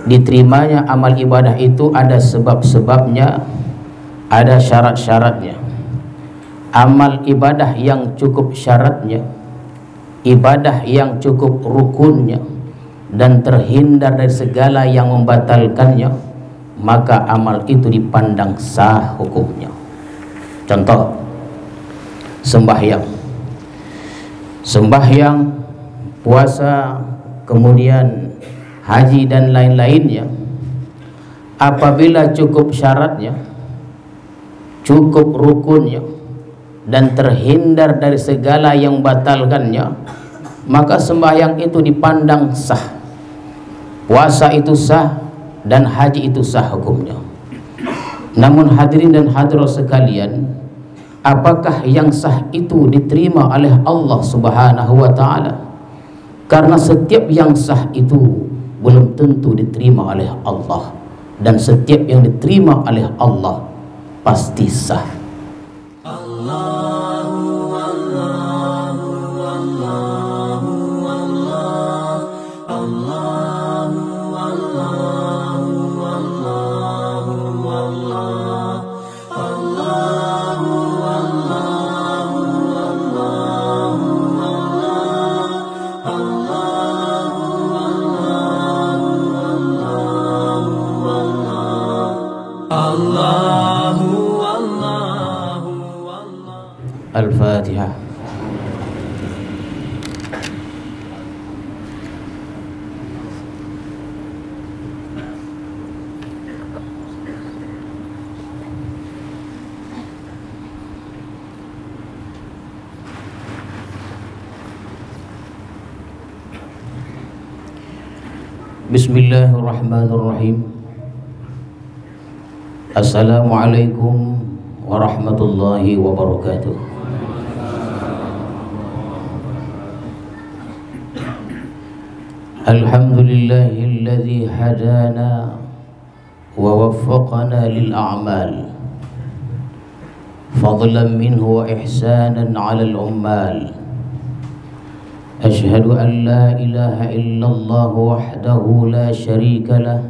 diterimanya amal ibadah itu ada sebab-sebabnya, ada syarat-syaratnya. Amal ibadah yang cukup syaratnya, ibadah yang cukup rukunnya, dan terhindar dari segala yang membatalkannya, maka amal itu dipandang sah hukumnya. Contoh, sembahyang, puasa, kemudian haji dan lain-lainnya, apabila cukup syaratnya, cukup rukunnya, dan terhindar dari segala yang membatalkannya, maka sembahyang itu dipandang sah, puasa itu sah, dan haji itu sah hukumnya. Namun hadirin dan hadirat sekalian, apakah yang sah itu diterima oleh Allah Subhanahu wa ta'ala? Karena setiap yang sah itu belum tentu diterima oleh Allah, dan setiap yang diterima oleh Allah pasti sah. Al-Fatihah. Bismillahirrahmanirrahim. Assalamualaikum warahmatullahi wabarakatuh. Alhamdulillahilladzi hadana wa waffaqana lil a'mal fadlan minhu wa ihsanan 'alal ummal. Ashhadu an la ilaha illallah wahdahu la syarika lah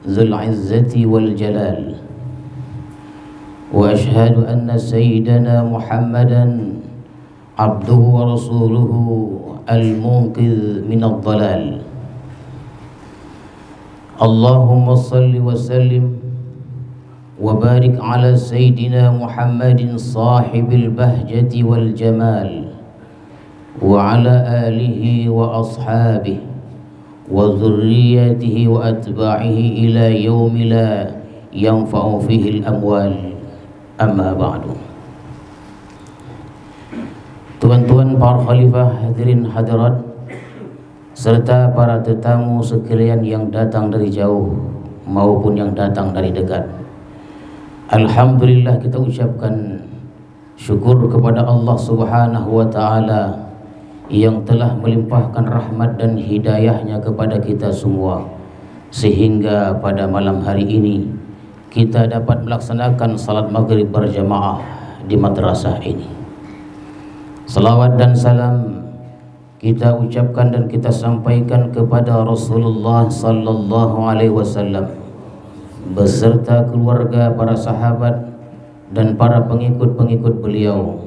dzul 'izzati wal jalal, wa ashhadu anna sayyidana Muhammadan abduhu wa rasuluhu al-munqidh min ad-dhalal. Allahumma salli wa sallim wa barik ala sayyidina Muhammadin sahibil bahjati wal jamal, wa ala alihi wa ashabihi wa dhurriyyatihi wa atba'ihi ila yaumi la yanfa'u fihi al-amwal. Amma ba'du. Tuan-tuan para khalifah, hadirin hadirat, serta para tetamu sekalian yang datang dari jauh maupun yang datang dari dekat, alhamdulillah kita ucapkan syukur kepada Allah Subhanahu wa ta'ala yang telah melimpahkan rahmat dan hidayahnya kepada kita semua, sehingga pada malam hari ini kita dapat melaksanakan salat maghrib berjamaah di madrasah ini. Salawat dan salam kita ucapkan dan kita sampaikan kepada Rasulullah sallallahu alaihi wasallam beserta keluarga, para sahabat dan para pengikut-pengikut beliau.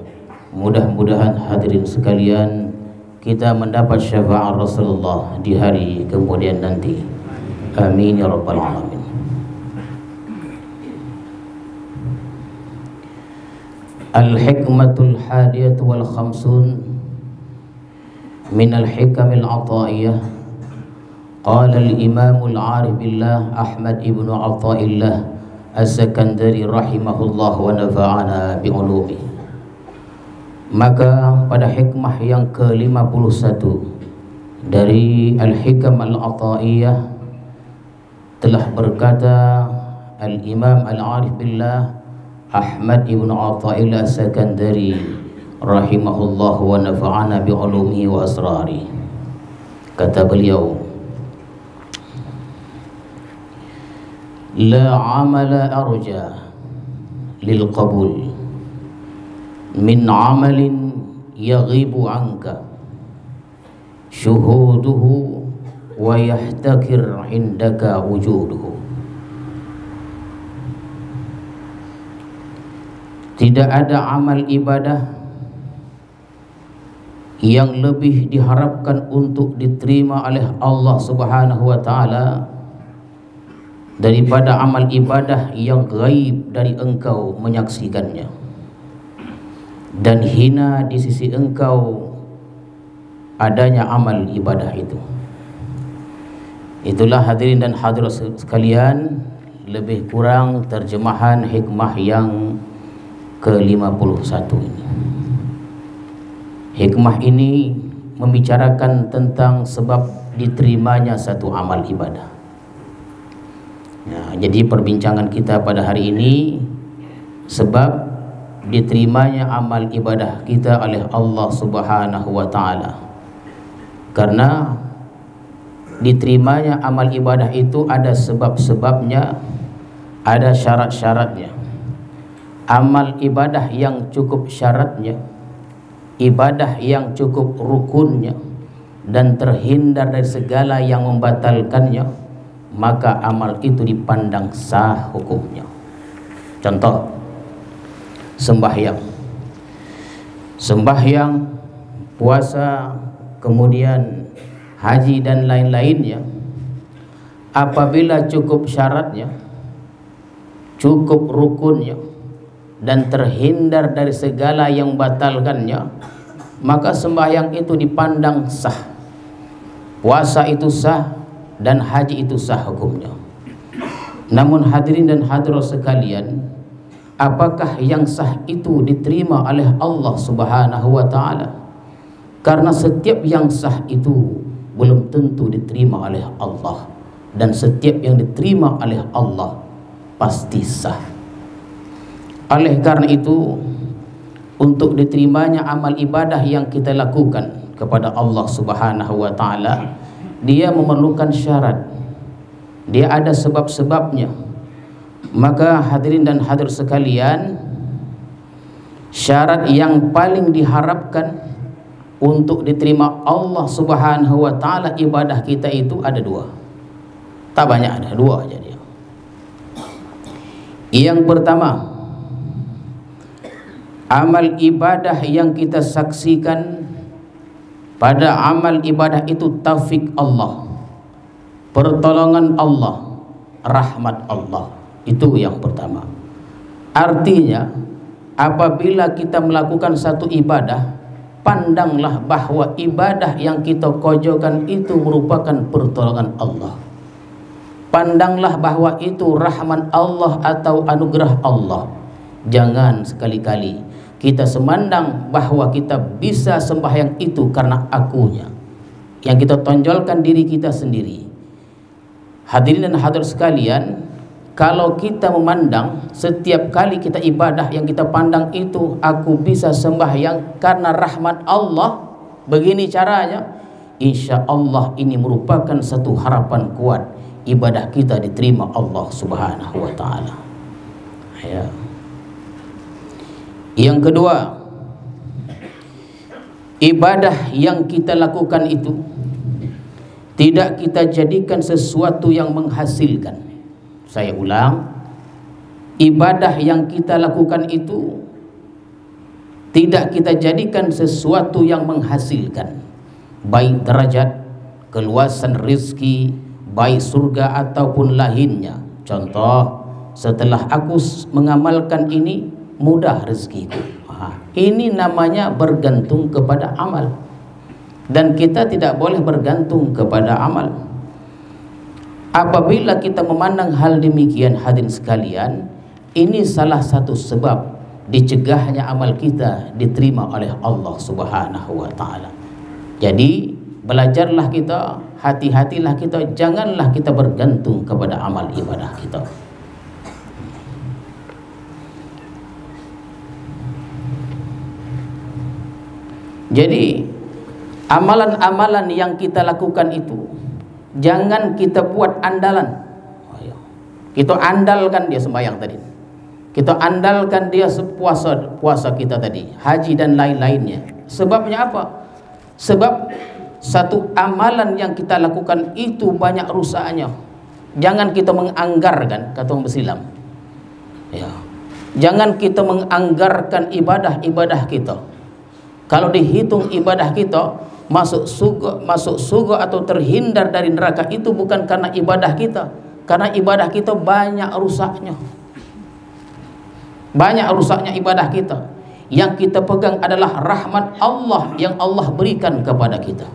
Mudah-mudahan hadirin sekalian kita mendapat syafaat Rasulullah di hari kemudian nanti. Amin ya rabbal alamin. Al-hikmatul hadiyatu wal khamsun min al-hikamil ata'iyah. Qala al-imamul arif billah Ahmad ibnu Athaillah As-Sakandari rahimahullah wa nafa'ana bi'ulumi. Maka pada hikmah yang ke-51 dari al-hikam al-ata'iyah telah berkata al-imam al-arif billah Ahmad ibn Athaillah As-Sakandari rahimahullah wa nafa'ana bi'ulumihi wa asrari. Kata beliau, la amala arja lil qabul min amalin yaghibu anka syuhuduhu wa yahtakir indaka wujuduhu. Tidak ada amal ibadah yang lebih diharapkan untuk diterima oleh Allah Subhanahu wa taala daripada amal ibadah yang gaib dari engkau menyaksikannya, dan hina di sisi engkau adanya amal ibadah itu. Itulah hadirin dan hadirat sekalian, lebih kurang terjemahan hikmah yang ke-51 ini. Hikmah ini membicarakan tentang sebab diterimanya satu amal ibadah. Nah, jadi perbincangan kita pada hari ini sebab diterimanya amal ibadah kita oleh Allah Subhanahu wa taala. Karena diterimanya amal ibadah itu ada sebab-sebabnya, ada syarat-syaratnya. Amal ibadah yang cukup syaratnya, ibadah yang cukup rukunnya, dan terhindar dari segala yang membatalkannya, maka amal itu dipandang sah hukumnya. Contoh, sembahyang, puasa, kemudian haji dan lain-lainnya. Apabila cukup syaratnya, cukup rukunnya, dan terhindar dari segala yang membatalkannya, maka sembahyang itu dipandang sah, puasa itu sah, dan haji itu sah hukumnya. Namun hadirin dan hadirat sekalian, apakah yang sah itu diterima oleh Allah Subhanahu wa taala? Karena setiap yang sah itu belum tentu diterima oleh Allah, dan setiap yang diterima oleh Allah pasti sah. Oleh karena itu, untuk diterimanya amal ibadah yang kita lakukan kepada Allah Subhanahu wa taala, dia memerlukan syarat. Dia ada sebab-sebabnya. Maka hadirin dan hadirat sekalian, syarat yang paling diharapkan untuk diterima Allah Subhanahu wa taala ibadah kita itu ada dua. Tak banyak, ada dua aja dia. Yang pertama, amal ibadah yang kita saksikan pada amal ibadah itu taufik Allah, pertolongan Allah, rahmat Allah. Itu yang pertama. Artinya, apabila kita melakukan satu ibadah, pandanglah bahwa ibadah yang kita kojokan itu merupakan pertolongan Allah. Pandanglah bahwa itu rahmat Allah atau anugerah Allah. Jangan sekali-kali kita semandang bahwa kita bisa sembahyang itu karena akunya, yang kita tonjolkan diri kita sendiri. Hadirin dan hadirat sekalian, kalau kita memandang setiap kali kita ibadah yang kita pandang itu aku bisa sembahyang karena rahmat Allah, begini caranya, insya Allah ini merupakan satu harapan kuat ibadah kita diterima Allah Subhanahu wa taala. Ya. Yang kedua, ibadah yang kita lakukan itu tidak kita jadikan sesuatu yang menghasilkan. Saya ulang, ibadah yang kita lakukan itu tidak kita jadikan sesuatu yang menghasilkan, baik derajat, keluasan rezeki, baik surga ataupun lainnya. Contoh, setelah aku mengamalkan ini mudah rezekiku. Ini namanya bergantung kepada amal, dan kita tidak boleh bergantung kepada amal. Apabila kita memandang hal demikian, hadirin sekalian, ini salah satu sebab dicegahnya amal kita diterima oleh Allah Subhanahu wa taala. Jadi belajarlah kita, hati-hatilah kita, janganlah kita bergantung kepada amal ibadah kita. Jadi amalan-amalan yang kita lakukan itu jangan kita buat andalan. Kita andalkan dia sembahyang tadi, kita andalkan dia puasa kita tadi, haji dan lain-lainnya. Sebabnya apa? Sebab satu amalan yang kita lakukan itu banyak rusaknya. Jangan kita menganggarkan, kata orang bersilam. Ya. Jangan kita menganggarkan ibadah-ibadah kita. Kalau dihitung ibadah kita, masuk surga atau terhindar dari neraka itu bukan karena ibadah kita, karena ibadah kita banyak rusaknya. Banyak rusaknya ibadah kita. Yang kita pegang adalah rahmat Allah yang Allah berikan kepada kita.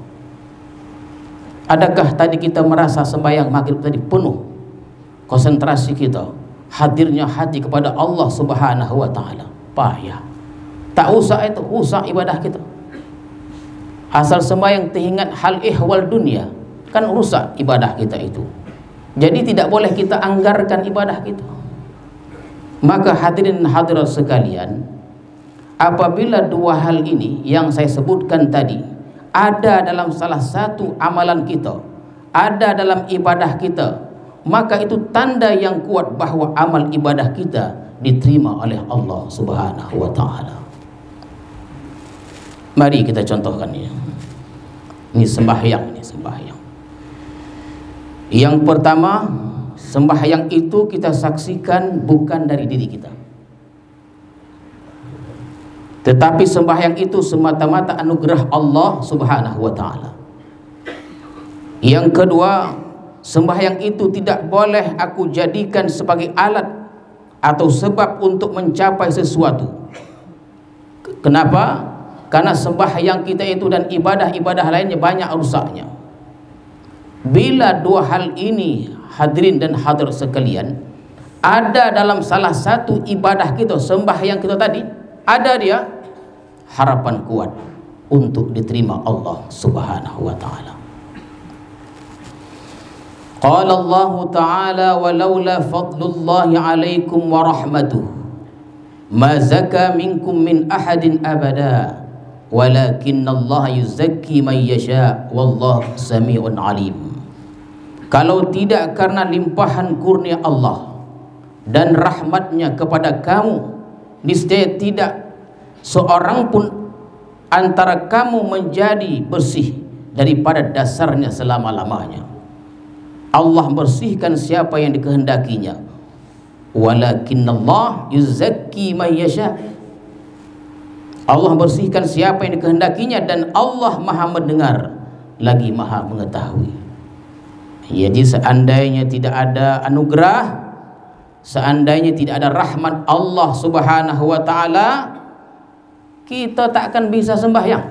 Adakah tadi kita merasa sembahyang maghrib tadi penuh konsentrasi kita, hadirnya hati kepada Allah Subhanahu wa taala? Payah. Tak usah itu, usah ibadah kita. Asal sembahyang teringat hal ihwal dunia, kan rusak ibadah kita itu. Jadi tidak boleh kita anggarkan ibadah kita. Maka hadirin hadirat sekalian, apabila dua hal ini yang saya sebutkan tadi ada dalam salah satu amalan kita, ada dalam ibadah kita, maka itu tanda yang kuat bahwa amal ibadah kita diterima oleh Allah Subhanahu wa taala. Mari kita contohkan ya. Ini sembahyang, Yang pertama, sembahyang itu kita saksikan bukan dari diri kita, tetapi sembahyang itu semata-mata anugerah Allah Subhanahu wa taala. Yang kedua, sembahyang itu tidak boleh aku jadikan sebagai alat atau sebab untuk mencapai sesuatu. Kenapa? Karena sembahyang kita itu dan ibadah-ibadah lainnya banyak rusaknya. Bila dua hal ini hadirin dan hadirat sekalian ada dalam salah satu ibadah kita, sembahyang kita tadi, ada dia, harapan kuat untuk diterima Allah Subhanahu wa taala. Qala Allah taala walaula fadlullahi alaikum wa rahmatuhu ma zaka minkum min ahadin abada walakinnallaha yuzakki man yasha wallahu samiun alim. Kalau tidak karena limpahan kurnia Allah dan rahmatnya kepada kamu, niscaya tidak seorang pun antara kamu menjadi bersih daripada dasarnya selama-lamanya. Allah bersihkan siapa yang dikehendakinya. Walakinnallah yuzakki man yasha. Allah bersihkan siapa yang dikehendakinya dan Allah Maha mendengar lagi Maha mengetahui. Jadi seandainya tidak ada anugerah, seandainya tidak ada rahmat Allah Subhanahu wa taala, kita tak akan bisa sembahyang.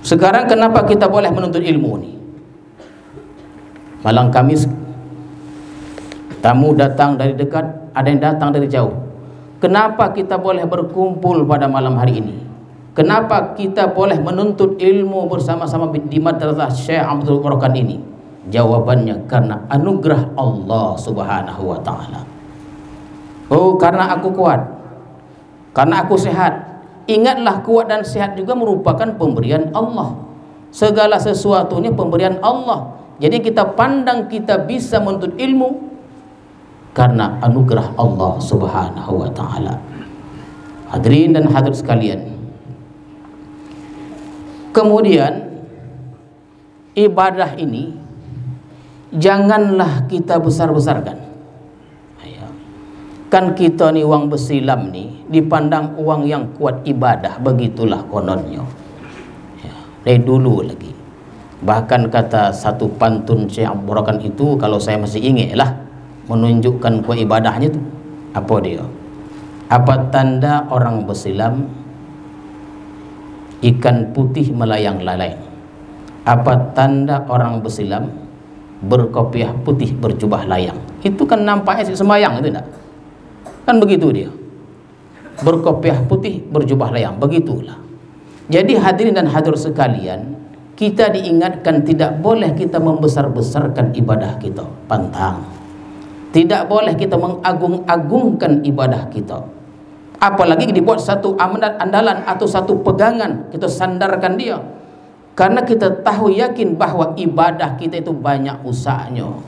Sekarang kenapa kita boleh menuntut ilmu ni? Malam Kamis tamu datang dari dekat, ada yang datang dari jauh. Kenapa kita boleh berkumpul pada malam hari ini? Kenapa kita boleh menuntut ilmu bersama-sama di madrasah Syekh Abdul Barakan ini? Jawabannya karena anugerah Allah Subhanahu wa taala. Oh, karena aku kuat, karena aku sehat. Ingatlah, kuat dan sehat juga merupakan pemberian Allah. Segala sesuatunya pemberian Allah. Jadi kita pandang kita bisa menuntut ilmu karena anugerah Allah Subhanahu wa taala. Hadirin dan hadirat sekalian, kemudian ibadah ini janganlah kita besar-besarkan. Kan kita ni uang bersilam ni dipandang uang yang kuat ibadah, begitulah kononnya ya, dari dulu lagi. Bahkan kata satu pantun Syekh Abdul Barakan itu, kalau saya masih ingat lah, menunjukkan kuat ibadahnya tu. Apa dia? Apa tanda orang bersilam? Ikan putih melayang-layang. Apa tanda orang bersilam? Berkopiah putih berjubah layang. Itu kan nampaknya sembahyang, itu enggak? Kan begitu dia. Berkopiah putih berjubah layang, begitulah. Jadi hadirin dan hadirat sekalian, kita diingatkan tidak boleh kita membesar-besarkan ibadah kita, pantang. Tidak boleh kita mengagung-agungkan ibadah kita. Apalagi dibuat satu andalan atau satu pegangan, kita sandarkan dia. Karena kita tahu yakin bahwa ibadah kita itu banyak usahanya.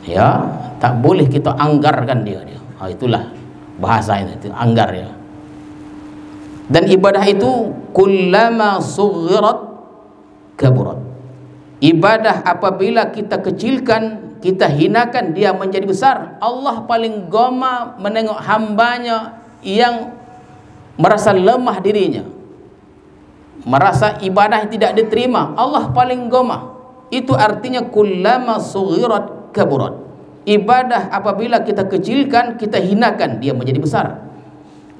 Ya, tak boleh kita anggarkan dia. Itulah bahasa itu anggar ya. Dan ibadah itu kullama sughirat kaburat. Ibadah apabila kita kecilkan, kita hinakan, dia menjadi besar. Allah paling goma menengok hambanya yang merasa lemah dirinya, merasa ibadah tidak diterima. Allah paling goma. Itu artinya kullama sughirat kaburat. Ibadah apabila kita kecilkan, kita hinakan, dia menjadi besar.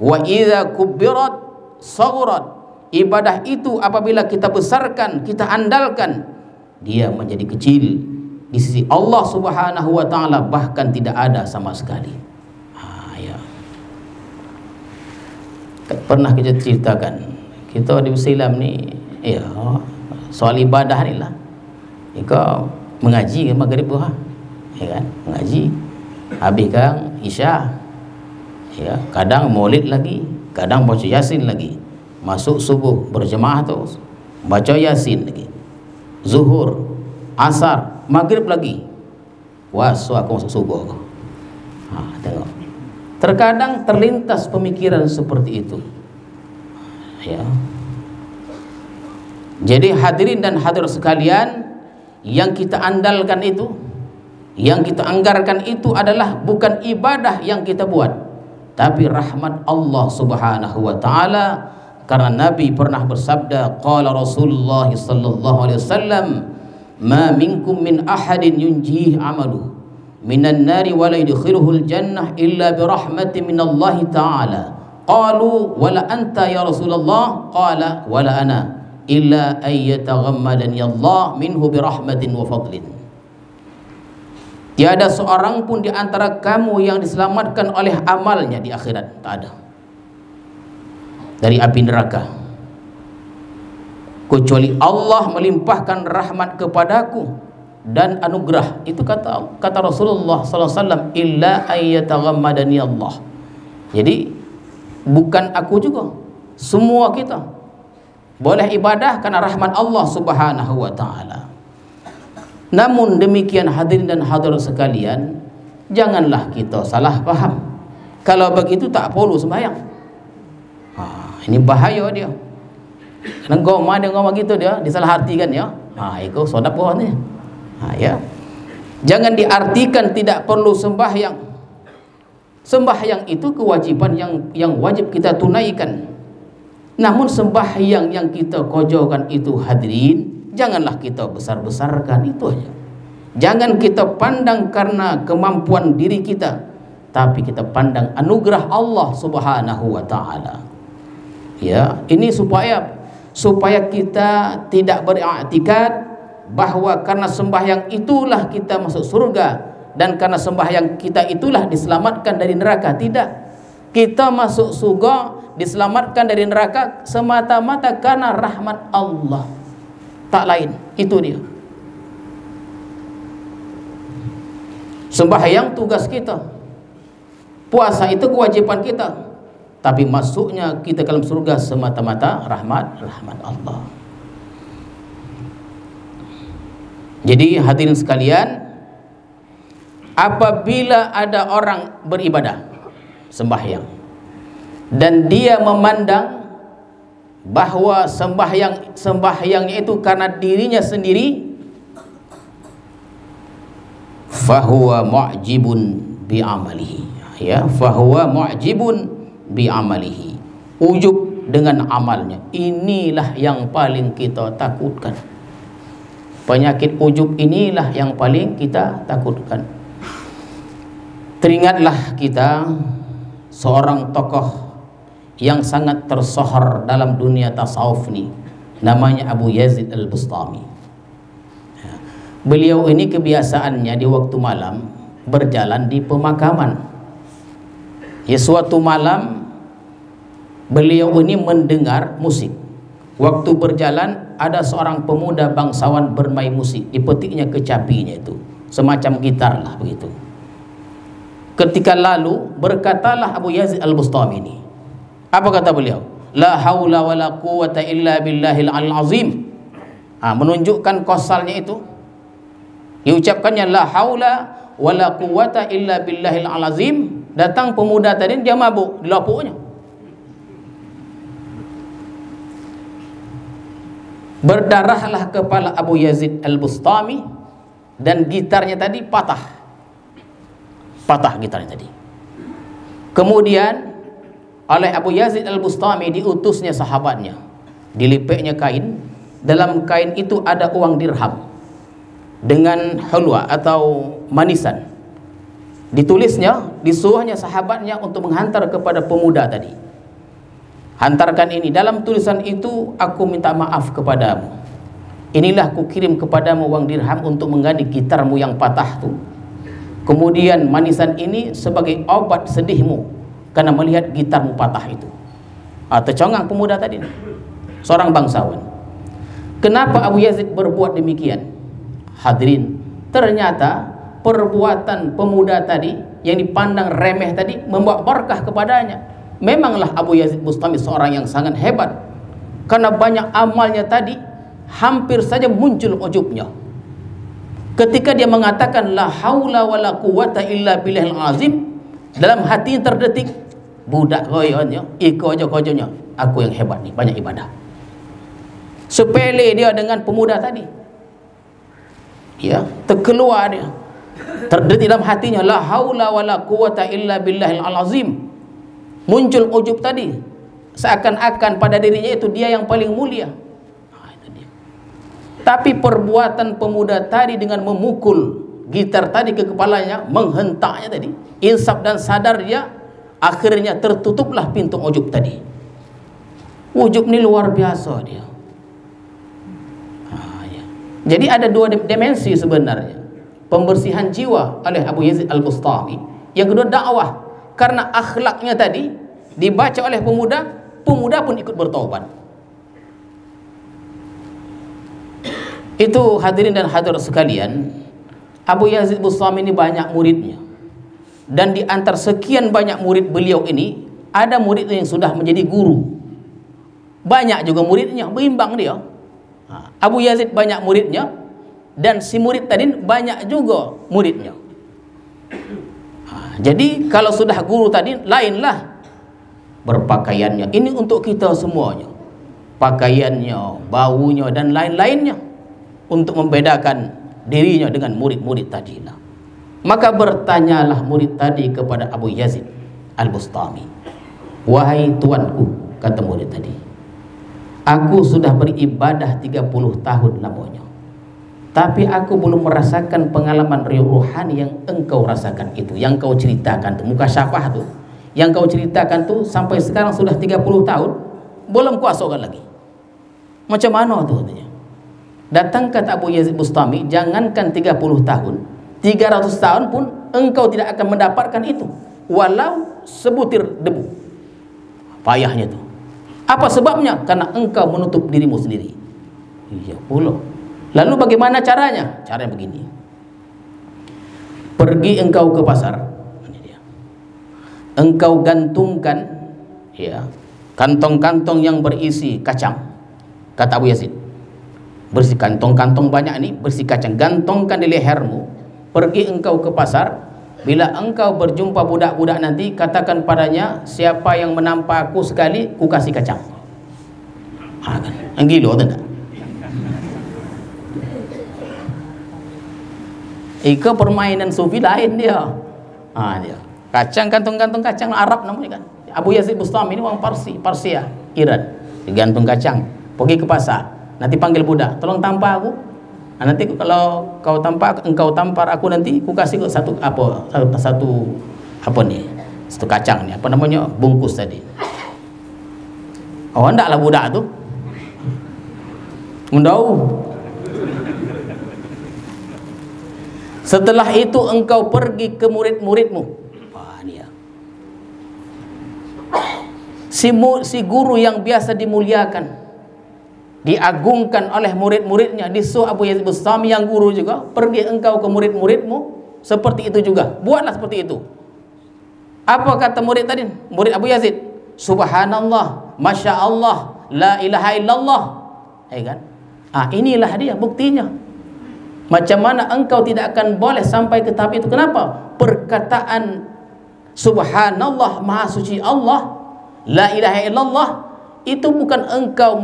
Wa idza kubbirat saghurat. Ibadah itu apabila kita besarkan, kita andalkan, dia menjadi kecil di sisi Allah Subhanahu wa taala, bahkan tidak ada sama sekali. Ya. Pernah kita ceritakan, kita di Islam ni, ya, soal ibadah ni lah. Kau mengaji ke maghrib duha, ya kan? Mengaji, habis kan isya, ya, kadang maulid lagi, kadang baca yasin lagi, masuk subuh berjemaah terus, baca yasin lagi, zuhur, asar, maghrib lagi, was aku masuk subuh. Tengok, terkadang terlintas pemikiran seperti itu, ya. Jadi hadirin dan hadirat sekalian, yang kita andalkan itu, yang kita anggarkan itu adalah bukan ibadah yang kita buat, tapi rahmat Allah Subhanahu wa taala. Karena Nabi pernah bersabda, qala Rasulullah sallallahu alaihi wasallam, ma minkum min ahadin yunjih amaluhu minan nari wa la yudkhiluhul jannah illa bi rahmatin minallahi ta'ala. Qalu wala anta ya Rasulullah? Qala wala ana illa ayyataghammadani Allah minhu bi rahmatin wa fadlin. Tiada seorang pun di antara kamu yang diselamatkan oleh amalnya di akhirat, tak ada, dari api neraka, kecuali Allah melimpahkan rahmat kepadaku dan anugerah. Itu kata Rasulullah SAW, illa ayyataghammadani Allah. Jadi bukan aku juga, semua kita boleh ibadah karena rahmat Allah Subhanahu wa taala. Namun demikian hadirin dan hadirat sekalian, janganlah kita salah paham. Kalau begitu tak perlu sembahyang. Ini bahaya dia. Kerana goma dia ngomong gitu, dia disalah artikan ya. Itu sedekah ni. Ya. Jangan diartikan tidak perlu sembahyang. Sembahyang itu kewajiban yang wajib kita tunaikan. Namun sembahyang yang kita kojokan itu hadirin, janganlah kita besar-besarkan, itu aja. Jangan kita pandang karena kemampuan diri kita, tapi kita pandang anugerah Allah Subhanahu wa taala. Ya, ini supaya kita tidak beriktikad bahwa karena sembahyang itulah kita masuk surga, dan karena sembahyang kita itulah diselamatkan dari neraka. Tidak. Kita masuk surga, diselamatkan dari neraka semata-mata karena rahmat Allah, tak lain. Itu dia. Sembahyang tugas kita, puasa itu kewajiban kita, tapi masuknya kita ke dalam surga semata-mata rahmat Allah. Jadi hadirin sekalian, apabila ada orang beribadah, sembahyang, dan dia memandang bahwa sembahyangnya itu karena dirinya sendiri, fahuwa mu'jibun bi amalihi. Ya, fahuwa mu'jibun bi amalihi. Ujub dengan amalnya. Inilah yang paling kita takutkan. Penyakit ujub inilah yang paling kita takutkan. Teringatlah kita seorang tokoh yang sangat tersohor dalam dunia tasawuf ni, namanya Abu Yazid Al-Bustami. Beliau ini kebiasaannya di waktu malam berjalan di pemakaman. Ya, suatu malam beliau ini mendengar musik. Waktu berjalan ada seorang pemuda bangsawan bermain musik, dipetiknya kecapinya itu, semacam gitar lah begitu. Ketika lalu berkatalah Abu Yazid Al-Bustami ini, apa kata beliau? La haula wa la quwata illa billahil azim. Menunjukkan kosalnya itu. Diucapkannya la haula wa la quwata illa billahil azim. Datang pemuda tadi, dia mabuk, dilapuknya. Berdarahlah kepala Abu Yazid Al-Bustami dan gitarnya tadi patah gitarnya tadi. Kemudian oleh Abu Yazid Al-Bustami diutusnya sahabatnya, dilipeknya kain, dalam kain itu ada uang dirham dengan hulwa atau manisan. Ditulisnya, disuruhnya sahabatnya untuk menghantar kepada pemuda tadi. Hantarkan ini, dalam tulisan itu aku minta maaf kepadamu. Inilah ku kirim kepadamu uang dirham untuk mengganti gitarmu yang patah tuh. Kemudian manisan ini sebagai obat sedihmu karena melihat gitarmu patah itu. Tercongang pemuda tadi, seorang bangsawan. Kenapa Abu Yazid berbuat demikian? Hadirin, ternyata perbuatan pemuda tadi yang dipandang remeh tadi membawa berkah kepadanya. Memanglah Abu Yazid Bustami seorang yang sangat hebat, karena banyak amalnya tadi hampir saja muncul ujubnya. Ketika dia mengatakan la haula wala quwata illa billahil azim, dalam hati terdetik, budak goyonnya iko aja kojonya, aku yang hebat nih, banyak ibadah. Sepele dia dengan pemuda tadi, ya, terkeluar dia, terdetik dalam hatinya la haula wala quwata illa billahil azim. Muncul ujub tadi, seakan-akan pada dirinya itu dia yang paling mulia. Itu dia. Tapi perbuatan pemuda tadi dengan memukul gitar tadi ke kepalanya, menghentaknya tadi, insaf dan sadar dia, akhirnya tertutuplah pintu ujub tadi. Ujub ini luar biasa dia. Ya. Jadi ada dua dimensi sebenarnya. Pembersihan jiwa oleh Abu Yazid Al-Bustami, yang kedua dakwah. Karena akhlaknya tadi dibaca oleh pemuda, pemuda pun ikut bertobat. Itu hadirin dan hadirat sekalian, Abu Yazid Bustami ini banyak muridnya. Dan di antar sekian banyak murid beliau ini, ada murid yang sudah menjadi guru. Banyak juga muridnya, berimbang dia. Abu Yazid banyak muridnya, dan si murid tadi banyak juga muridnya. Jadi kalau sudah guru tadi, lainlah berpakaiannya. Ini untuk kita semuanya, pakaiannya, baunya, dan lain-lainnya, untuk membedakan dirinya dengan murid-murid tadi. Maka bertanyalah murid tadi kepada Abu Yazid Al-Bustami, wahai tuanku, kata murid tadi, aku sudah beribadah 30 tahun lamanya, tapi aku belum merasakan pengalaman rohani yang engkau rasakan itu, yang kau ceritakan tuh, muka syafah tuh, yang kau ceritakan tuh, sampai sekarang sudah 30 tahun belum kuasakan lagi. Macam mana tuh katanya? Datang kata Abu Yazid Bustami, jangankan 30 tahun, 300 tahun pun engkau tidak akan mendapatkan itu, walau sebutir debu. Payahnya tuh. Apa sebabnya? Karena engkau menutup dirimu sendiri. Iya pula. Lalu bagaimana caranya? Caranya begini. Pergi engkau ke pasar, engkau gantungkan, ya, kantong-kantong yang berisi kacang. Kata Abu Yazid, bersih kantong-kantong banyak ini, bersih kacang, gantungkan di lehermu. Pergi engkau ke pasar, bila engkau berjumpa budak-budak nanti, katakan padanya, siapa yang menampak aku sekali, ku kasih kacang. Kan? Gila tak? Ika permainan sufi lain dia. Dia kacang, kantong-kantong kacang Arab namanya kan. Abu Yazid Bustami ini orang Parsia, Iran. Digantung kacang, pergi ke pasar. Nanti panggil budak, tolong tampar aku. Nanti kalau kau tampar, engkau tampar aku nanti, ku kasih satu kacang ni, apa namanya, bungkus tadi. Oh, ndaklah budak tu. Mendau. Setelah itu engkau pergi ke murid-muridmu. Dia. Si guru yang biasa dimuliakan, diagungkan oleh murid-muridnya, disuruh Abu Yazid Bustami yang guru juga, pergi engkau ke murid-muridmu, seperti itu juga, buatlah seperti itu. Apa kata murid tadi? Murid Abu Yazid, subhanallah, masya Allah, la ilaha illallah. Kan? Inilah dia buktinya. Macam mana engkau tidak akan boleh sampai ke tahap itu? Kenapa? Perkataan subhanallah, maha suci Allah, la ilaha illallah, itu bukan engkau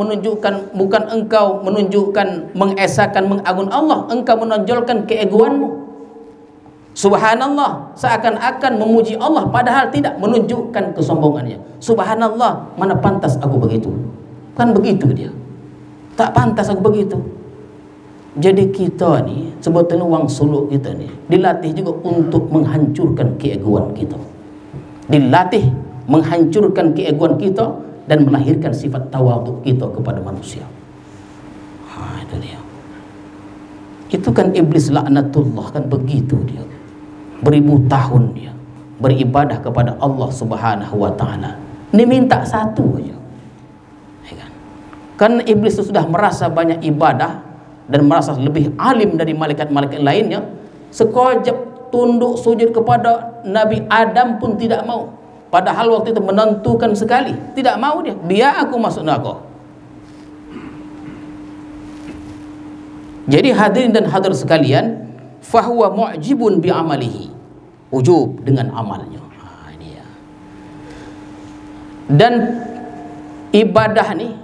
menunjukkan mengesahkan mengagung Allah, engkau menonjolkan keegoanmu. Subhanallah, seakan-akan memuji Allah padahal tidak, menunjukkan kesombongannya. Subhanallah, mana pantas aku begitu. Kan begitu dia. Tak pantas aku begitu. Jadi kita ni sebetulnya wang suluk kita ni dilatih juga untuk menghancurkan keegoan kita. Dilatih menghancurkan keegoan kita dan melahirkan sifat tawadhu kita kepada manusia. Itu dia. Itu kan iblis laknatullah, kan begitu dia. Beribu tahun dia beribadah kepada Allah Subhanahu wa taala. Ini minta satu aja. Kan iblis itu sudah merasa banyak ibadah dan merasa lebih alim dari malaikat-malaikat lainnya. Sekojab tunduk sujud kepada Nabi Adam pun tidak mau. Padahal waktu itu menentukan sekali, tidak mau dia. Biar aku masuk neraka. Jadi hadirin dan hadirat sekalian, fahuwa mu'jibun bi amalihi, ujub dengan amalnya. Ini ya. Dan ibadah ni,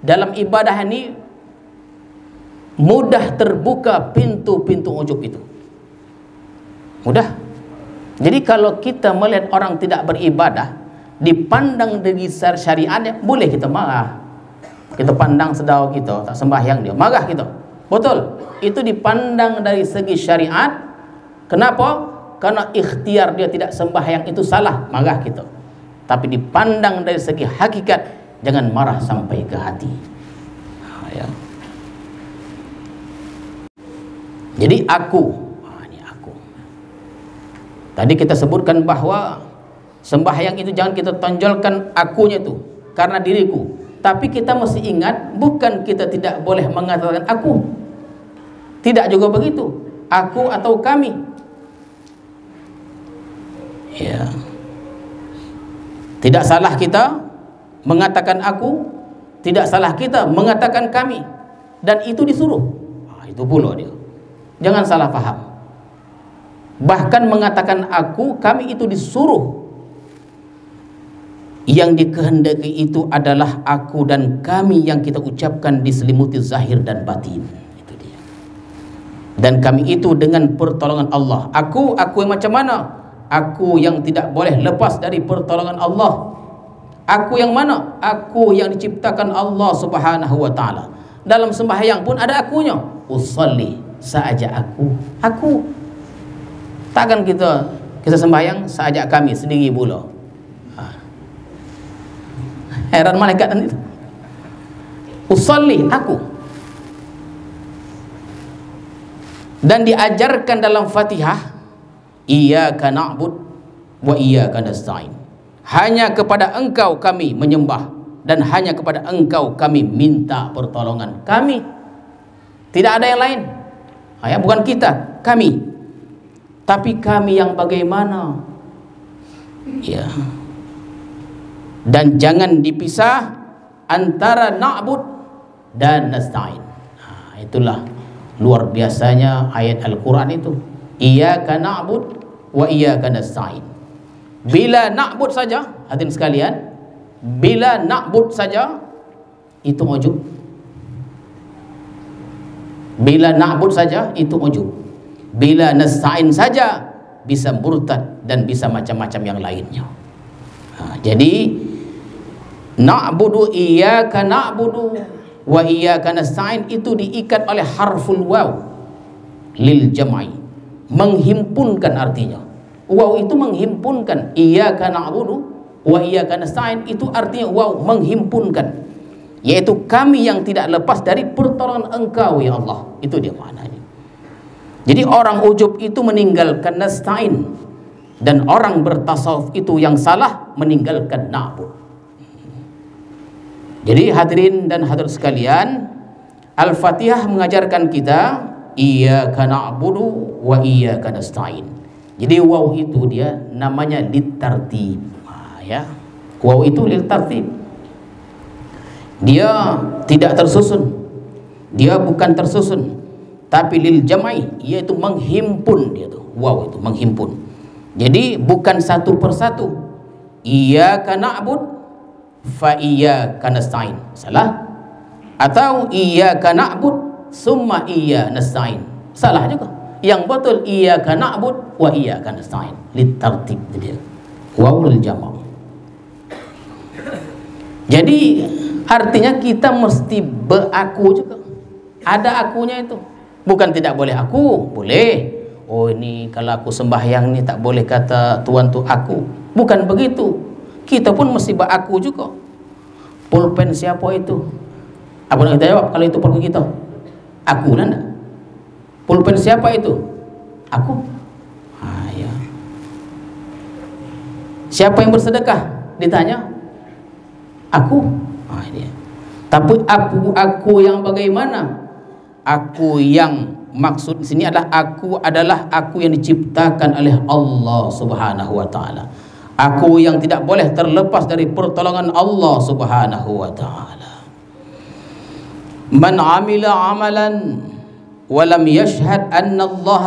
dalam ibadah ni mudah terbuka pintu-pintu ujub itu. Mudah. Jadi kalau kita melihat orang tidak beribadah, dipandang dari syariatnya, boleh kita marah. Kita pandang saudara kita tak sembahyang dia, marah kita. Betul. Itu dipandang dari segi syariat. Kenapa? Karena ikhtiar dia tidak sembahyang itu salah, marah kita. Tapi dipandang dari segi hakikat, jangan marah sampai ke hati. Ya. Jadi aku, ini aku. Tadi kita sebutkan bahwa sembahyang itu jangan kita tonjolkan akunya itu karena diriku. Tapi kita mesti ingat, bukan kita tidak boleh mengatakan aku. Tidak juga begitu. Aku atau kami. Ya. Tidak salah kita mengatakan aku, tidak salah kita mengatakan kami. Dan itu disuruh. Itu pula dia. Jangan salah faham. Bahkan mengatakan aku, kami itu disuruh. Yang dikehendaki itu adalah aku dan kami yang kita ucapkan diselimuti zahir dan batin. Itu dia. Dan kami itu dengan pertolongan Allah. Aku yang macam mana? Aku yang tidak boleh lepas dari pertolongan Allah. Aku yang mana? Aku yang diciptakan Allah Subhanahu wa taala. Dalam sembahyang pun ada akunya. Usolli, saja aku. Aku. Takkan kita sembahyang saja kami sendiri pula. Heran malaikat itu. Usolli, aku. Dan diajarkan dalam Fatihah, iyyaka na'bud wa iyyaka nasta'in. Hanya kepada engkau kami menyembah dan hanya kepada engkau kami minta pertolongan. Kami, tidak ada yang lain. Ya, bukan kita, kami. Tapi kami yang bagaimana? Ya. Dan jangan dipisah antara na'bud dan nasta'in. Itulah luar biasanya ayat Al-Quran itu. Iyyaka na'bud wa iyyaka nasta'in. Bila na'bud saja, hadirin sekalian, bila na'bud saja itu ujub. Bila na'bud saja itu ujub. Bila nasta'in saja bisa murtad dan bisa macam-macam yang lainnya. Jadi na'budu iyyaka na'budu wa iyyaka nasta'in itu diikat oleh harful waw lil jam'i, menghimpunkan artinya. Waw itu menghimpunkan. Iyyaka na'budu wa iyyaka nasta'in itu artinya waw menghimpunkan, yaitu kami yang tidak lepas dari pertolongan engkau ya Allah. Itu dia maknanya. Jadi orang ujub itu meninggalkan nasta'in, dan orang bertasawuf itu yang salah meninggalkan na'bud. Jadi hadirin dan hadirat sekalian, Al-Fatihah mengajarkan kita iyyaka na'budu wa iyyaka nasta'in. Jadi waw itu dia namanya litartib. Ya. Waw itu litartib. Dia tidak tersusun. Dia bukan tersusun, tapi lil jam'i, yaitu menghimpun dia tuh. Waw itu menghimpun. Jadi bukan satu persatu. Iyyaka na'bud fa iyyaka nasta'in. Salah. Atau iyyaka na'bud summa iyyaka nasta'in. Salah juga. Yang betul iyyaka na'bud wa iyyaka nasta'in. Litartib dia. Wawul jama'. Jadi artinya kita mesti beraku juga. Ada akunya itu. Bukan tidak boleh aku, boleh. Oh ini kalau aku sembahyang ni tak boleh kata Tuhan tu aku. Bukan begitu. Kita pun mesti beraku juga. Pulpen siapa itu? Apa nak kita jawab kalau itu pulpen kita? Aku lah nak. Pulpen siapa itu? Aku. Ya. Siapa yang bersedekah? Ditanya. Aku. Dia. Tapi aku yang bagaimana? Aku yang maksud di sini adalah aku yang diciptakan oleh Allah Subhanahu wa taala. Aku yang tidak boleh terlepas dari pertolongan Allah Subhanahu wa taala. Man 'amila 'amalan wa lam yashhad anna Allah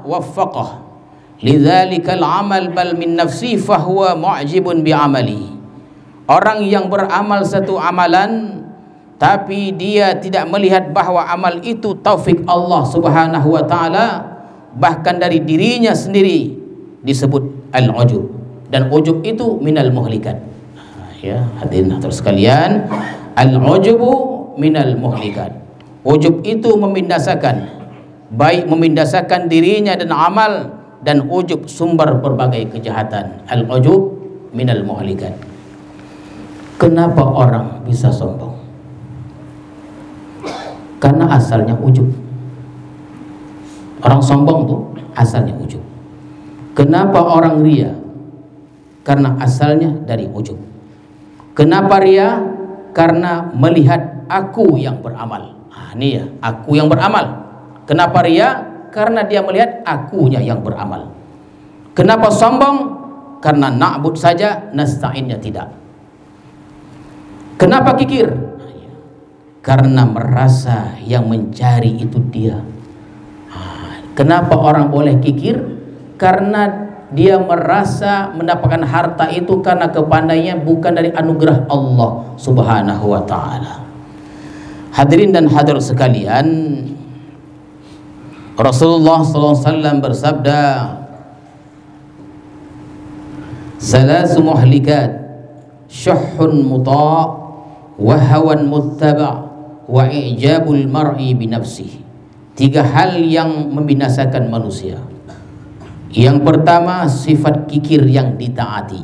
waffaqah lidzalika al-'amal bal min nafsi fa huwa mu'jibun bi 'amali. Orang yang beramal satu amalan tapi dia tidak melihat bahwa amal itu taufik Allah Subhanahu wa taala, bahkan dari dirinya sendiri, disebut al-ujub. Dan ujub itu minal muhlikat. Ya, hadirin hadirat sekalian, al-ujubu minal muhlikat. Ujub itu membinasakan, baik membinasakan dirinya dan amal, dan ujub sumber berbagai kejahatan. Al-ujub minal muhlikat. Kenapa orang bisa sombong? Karena asalnya ujub. Orang sombong tuh asalnya ujub. Kenapa orang ria? Karena asalnya dari ujub. Kenapa ria? Karena melihat aku yang beramal. Ini ya, aku yang beramal. Kenapa ria? Karena dia melihat akunya yang beramal. Kenapa sombong? Karena na'bud saja, nasta'innya tidak. Kenapa kikir? Karena merasa yang mencari itu dia. Kenapa orang boleh kikir? Karena dia merasa mendapatkan harta itu karena kepandainya, bukan dari anugerah Allah Subhanahu wa taala. Hadirin dan hadirat sekalian, Rasulullah SAW bersabda, salasu muhlikat, syuhun muta' wa hawan muttaba' wa i'jabul mar'i binafsihi. 3 hal yang membinasakan manusia. Yang pertama, sifat kikir yang ditaati.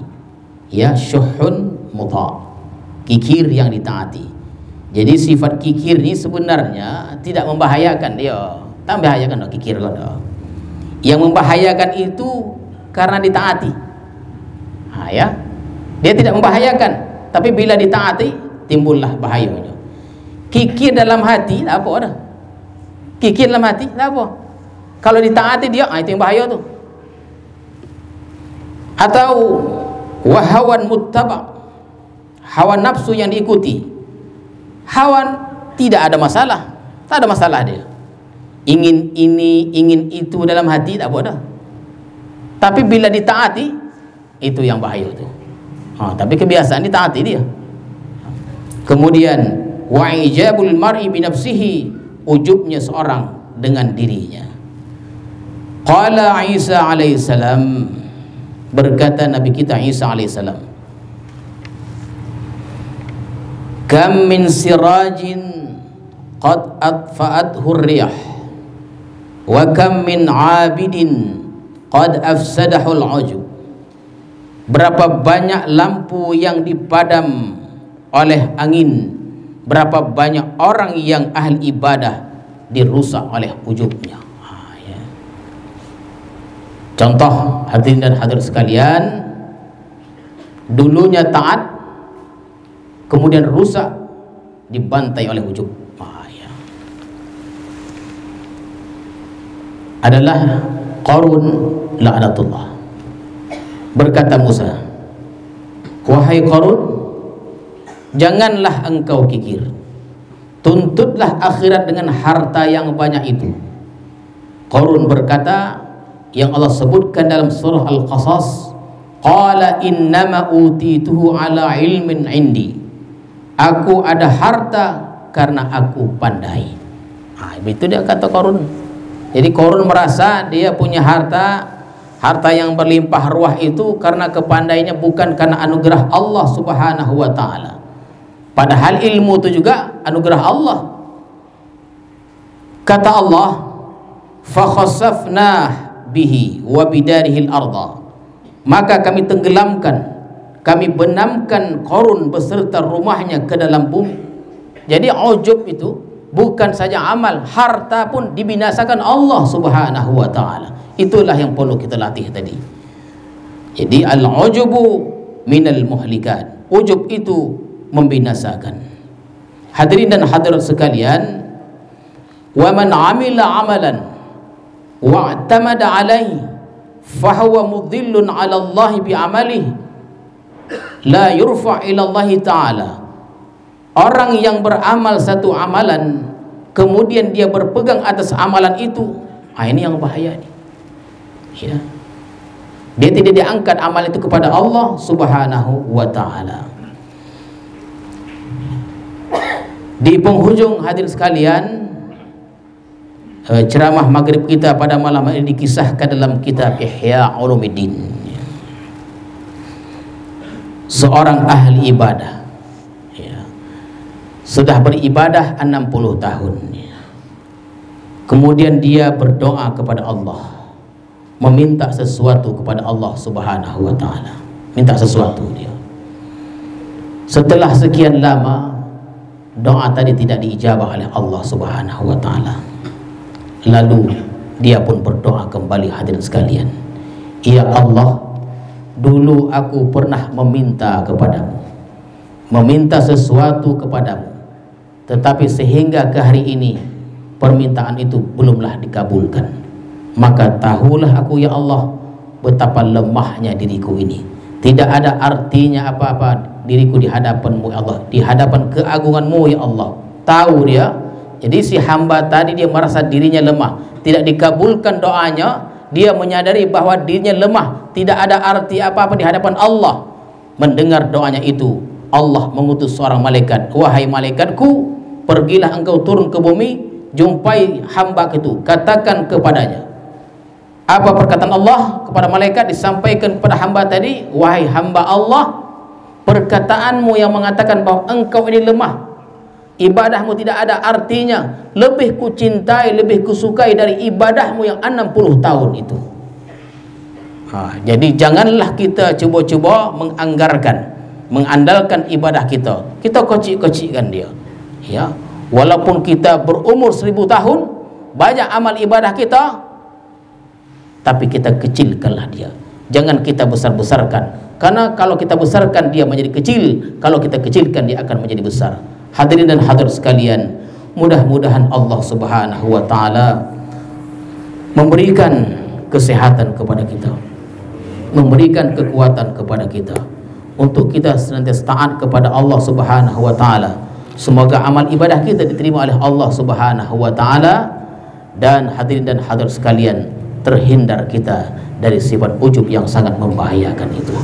Ya, syuhun muta', kikir yang ditaati. Jadi sifat kikir ini sebenarnya tidak membahayakan dia. Tak membahayakan kikir kan. Yang membahayakan itu karena ditaati. Ya. Dia tidak membahayakan, tapi bila ditaati timbullah bahayanya. Kikir dalam hati tak apa dah. Kikir dalam hati tak apa. Kalau ditaati dia, itu yang bahaya tu. Atau wahawan muttaba', hawa nafsu yang diikuti. Hawan tidak ada masalah, tak ada masalah dia. Ingin ini, ingin itu dalam hati tak apa dah. Tapi bila ditaati, itu yang bahaya tu. Tapi kebiasaan ditaati dia. Kemudian wa ijabul mar'i bi nafsihi, ujubnya seorang dengan dirinya. Qala Isa alaihissalam, berkata Nabi kita Isa alaihissalam, kam min sirajin qad atfa'athu ar-riyah wa kam min 'abidin qad afsadahu al-'ujub. Berapa banyak lampu yang dipadam oleh angin, berapa banyak orang yang ahli ibadah dirusak oleh ujubnya. Ya. Contoh hadirin dan hadirat sekalian, dulunya taat, kemudian rusak, dibantai oleh ujub. Ya. Adalah Qarun la'natullah. Berkata Musa, wahai Qarun, janganlah engkau kikir, tuntutlah akhirat dengan harta yang banyak itu. Qarun berkata, yang Allah sebutkan dalam surah Al-Qasas, qala innama utituhu ala ilmin indi Aku ada harta karena aku pandai. Itu dia kata Qarun. Jadi Qarun merasa dia punya harta yang berlimpah ruah itu karena kepandainya, bukan karena anugerah Allah Subhanahu wa ta'ala. Padahal ilmu itu juga anugerah Allah. Kata Allah, fa khasafnah bihi wa bidarihi al-ardha, maka kami tenggelamkan, kami benamkan Qarun beserta rumahnya ke dalam bumi. Jadi ujub itu bukan saja amal, harta pun dibinasakan Allah Subhanahu wa ta'ala. Itulah yang perlu kita latih tadi. Jadi al-ujubu minal muhlikat, ujub itu membinasakan. Hadirin dan hadirat sekalian, wa man amila amalan wa'tamada alaihi fahuwa mudhillun ala Allah bi'amalihi la yurfa' ila Allah ta'ala. Orang yang beramal satu amalan kemudian dia berpegang atas amalan itu, ini yang bahaya nih. Ya. Dia tidak diangkat amal itu kepada Allah Subhanahu wa ta'ala. Di penghujung hadirin sekalian, ceramah maghrib kita pada malam ini dikisahkan dalam kitab Ihya Ulumuddin. Seorang ahli ibadah, sudah beribadah 60 tahun. Kemudian dia berdoa kepada Allah, meminta sesuatu kepada Allah Subhanahu wa ta'ala. Minta sesuatu dia. Setelah sekian lama doa tadi tidak diijabah oleh Allah Subhanahu wa ta'ala. Lalu dia pun berdoa kembali, hadirin sekalian. Ya Allah, dulu aku pernah meminta kepadamu, meminta sesuatu kepadamu, tetapi sehingga ke hari ini permintaan itu belumlah dikabulkan. Maka tahulah aku ya Allah betapa lemahnya diriku ini. Tidak ada artinya apa-apa diriku di hadapanmu ya Allah, di hadapan keagunganmu ya Allah. Tahu dia. Jadi si hamba tadi dia merasa dirinya lemah, tidak dikabulkan doanya. Dia menyadari bahwa dirinya lemah, tidak ada arti apa-apa di hadapan Allah. Mendengar doanya itu, Allah mengutus seorang malaikat. Wahai malaikatku, pergilah engkau turun ke bumi, jumpai hamba itu, katakan kepadanya. Apa perkataan Allah kepada malaikat? Disampaikan kepada hamba tadi, wahai hamba Allah, perkataanmu yang mengatakan bahwa engkau ini lemah, ibadahmu tidak ada artinya, lebih kucintai, lebih kusukai dari ibadahmu yang 60 tahun itu. Jadi janganlah kita coba-coba mengandalkan ibadah kita. Kita kocik-kocikkan dia. Ya, walaupun kita berumur 1000 tahun, banyak amal ibadah kita, tapi kita kecilkanlah dia. Jangan kita besar-besarkan. Karena kalau kita besarkan dia menjadi kecil, kalau kita kecilkan dia akan menjadi besar. Hadirin dan hadirat sekalian, mudah-mudahan Allah Subhanahu wa ta'ala memberikan kesehatan kepada kita, memberikan kekuatan kepada kita untuk kita senantiasa taat kepada Allah Subhanahu wa ta'ala. Semoga amal ibadah kita diterima oleh Allah Subhanahu wa ta'ala, dan hadirin dan hadirat sekalian, terhindar kita dari sifat ujub yang sangat membahayakan itu.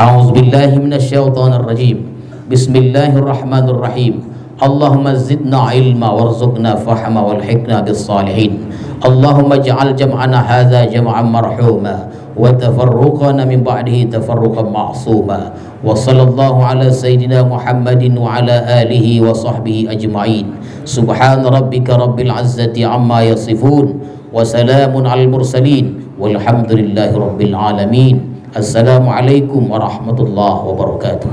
A'udzubillahi minasyaitonirrajim. Bismillahirrahmanirrahim. Allahumma zidna ilma warzuqna fahma walhiqna bis-salihin. Allahumma ij'al jam'ana hadza jam'an marhuma wa tafarruqana min ba'dihi tafarruqan ma'suma. Wa sallallahu ala sayyidina Muhammadin wa ala alihi wa sahbihi ajma'in. Subhana rabbika rabbil izzati amma yasifun wa salamun alal mursalin walhamdulillahi rabbil alamin. Assalamualaikum warahmatullahi wabarakatuh.